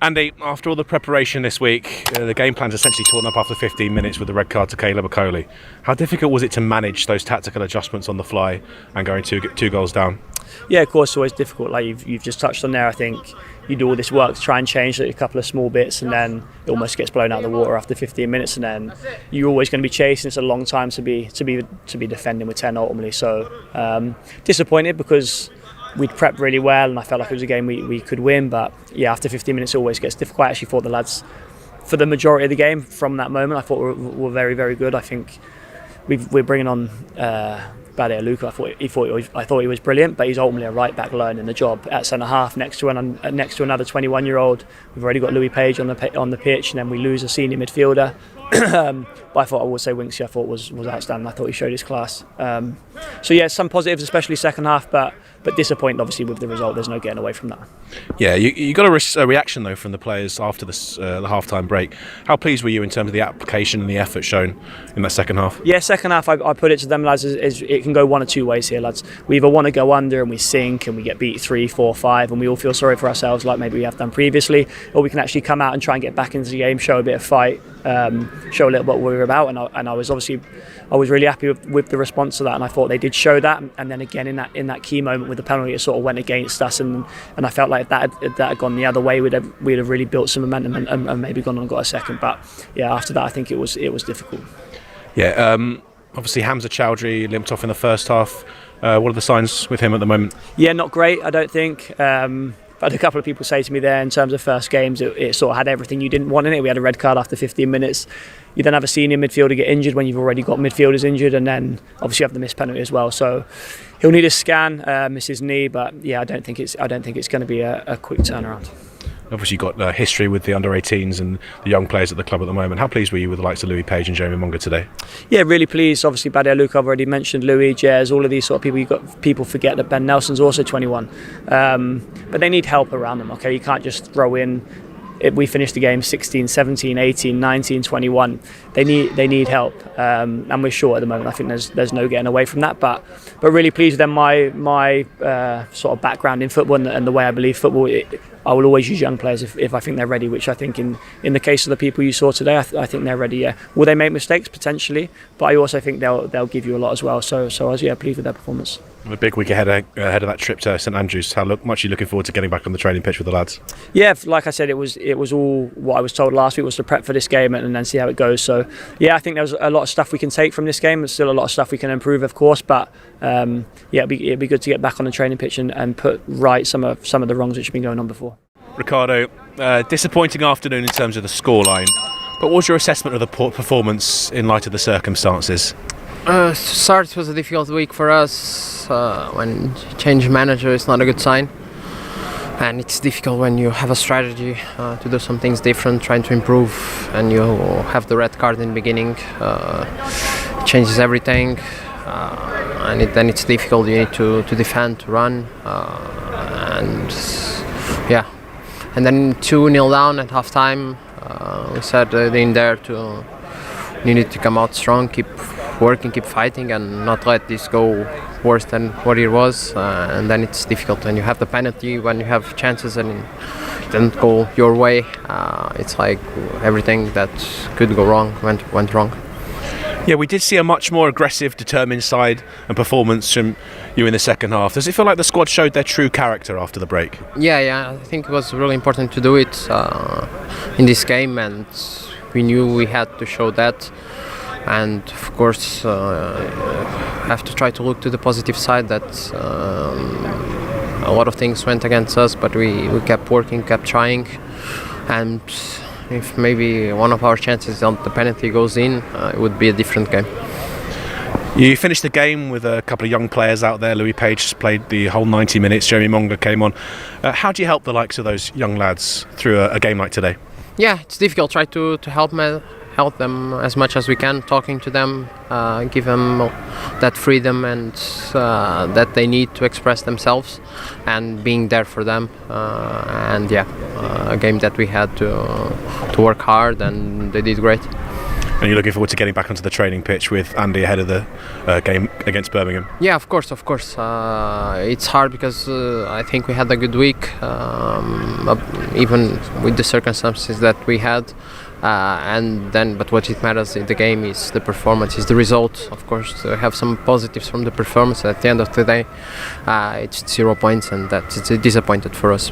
Andy, after all the preparation this week, the game plan's essentially torn up after 15 minutes with the red card to Caleb Okoli. How difficult was it to manage those tactical adjustments on the fly and going two goals down? Yeah, of course, it's always difficult. Like you've just touched on there, I think you do all this work to try and change a couple of small bits, and then it almost gets blown out of the water after 15 minutes, and then you're always going to be chasing. It's a long time to be defending with 10 ultimately. So disappointed because we'd prepped really well and I felt like it was a game we could win, but yeah, after 15 minutes it always gets difficult. I actually thought the lads, for the majority of the game from that moment, I thought were very, very good. I think we're bringing on Luca. I thought he was brilliant, but he's ultimately a right back learning the job at centre half next to another 21-year-old. We've already got Louis Page on the pitch, and then we lose a senior midfielder. But I would say Winksy, I thought was outstanding. I thought he showed his class. So yeah, some positives, especially second half, but disappointed obviously with the result. There's no getting away from that. Yeah, you got a reaction though from the players after the half-time break. How pleased were you in terms of the application and the effort shown in that second half? Yeah, second half, I put it to them lads, is it can go one of two ways here, lads. We either want to go under and we sink and we get beat 3, 4, 5 and we all feel sorry for ourselves like maybe we have done previously, or we can actually come out and try and get back into the game, show a bit of fight, show a little bit what we were about, and I was really happy with the response to that, and I thought they did show that, and then again in that key moment with the penalty, it sort of went against us, and I felt like that had gone the other way, we'd have really built some momentum and maybe gone on and got a second. But yeah, after that I think it was difficult. Yeah, obviously Hamza Chowdhury limped off in the first half. What are the signs with him at the moment? Yeah, not great, I don't think. I had a couple of people say to me there, in terms of first games, it sort of had everything you didn't want in it. We had a red card after 15 minutes. You then have a senior midfielder get injured when you've already got midfielders injured, and then obviously you have the missed penalty as well. So he'll need a scan, miss his knee, but yeah, I don't think it's going to be a quick turnaround. Obviously you've got history with the under-18s and the young players at the club at the moment. How pleased were you with the likes of Louis Page and Jeremy Monga today? Yeah, really pleased. Obviously Luca, I've already mentioned Louis, Jez, all of these sort of people. People forget that Ben Nelson's also 21. But they need help around them, okay? You can't just throw in, we finished the game 16, 17, 18, 19, 21. They need help, and we're short at the moment. I think there's no getting away from that. But really pleased with them. My sort of background in football and the way I believe football, I will always use young players if I think they're ready. Which I think in the case of the people you saw today, I think they're ready. Yeah, will they make mistakes potentially? But I also think they'll give you a lot as well. So I was pleased with their performance. A big week ahead of that trip to St Andrews. How much are you looking forward to getting back on the training pitch with the lads? Yeah, like I said, it was all what I was told last week was to prep for this game and then see how it goes. So yeah, I think there's a lot of stuff we can take from this game. There's still a lot of stuff we can improve, of course, but yeah, it'd be good to get back on the training pitch and put right some of the wrongs which have been going on before. Ricardo, disappointing afternoon in terms of the scoreline, but what was your assessment of the performance in light of the circumstances? Start was a difficult week for us. When change manager is not a good sign, and it's difficult when you have a strategy to do some things different, trying to improve, and you have the red card in the beginning. It changes everything, and then it's difficult. You need to defend, to run, and yeah. And then 2-0 down at half time. We said in there you need to come out strong, keep working, keep fighting, and not let this go worse than what it was. And then it's difficult when you have the penalty, when you have chances and it doesn't go your way. It's like everything that could go wrong went wrong. Yeah, we did see a much more aggressive, determined side and performance from you in the second half. Does it feel like the squad showed their true character after the break? Yeah, I think it was really important to do it in this game, and we knew we had to show that. And of course, have to try to look to the positive side that a lot of things went against us, but we kept working, kept trying, and if maybe one of our chances on the penalty goes in, it would be a different game. You finished the game with a couple of young players out there. Louis Page played the whole 90 minutes. Jeremy Monga came on. How do you help the likes of those young lads through a game like today? Yeah, it's difficult. Try to help them as much as we can, talking to them, give them that freedom and that they need to express themselves, and being there for them. And yeah, a game that we had to work hard, and they did great. And you're looking forward to getting back onto the training pitch with Andy ahead of the game against Birmingham? Yeah, of course. It's hard because I think we had a good week, even with the circumstances that we had. But what it matters in the game is the performance, is the result. Of course, to have some positives from the performance. At the end of the day, it's 0 points, and that's disappointed for us.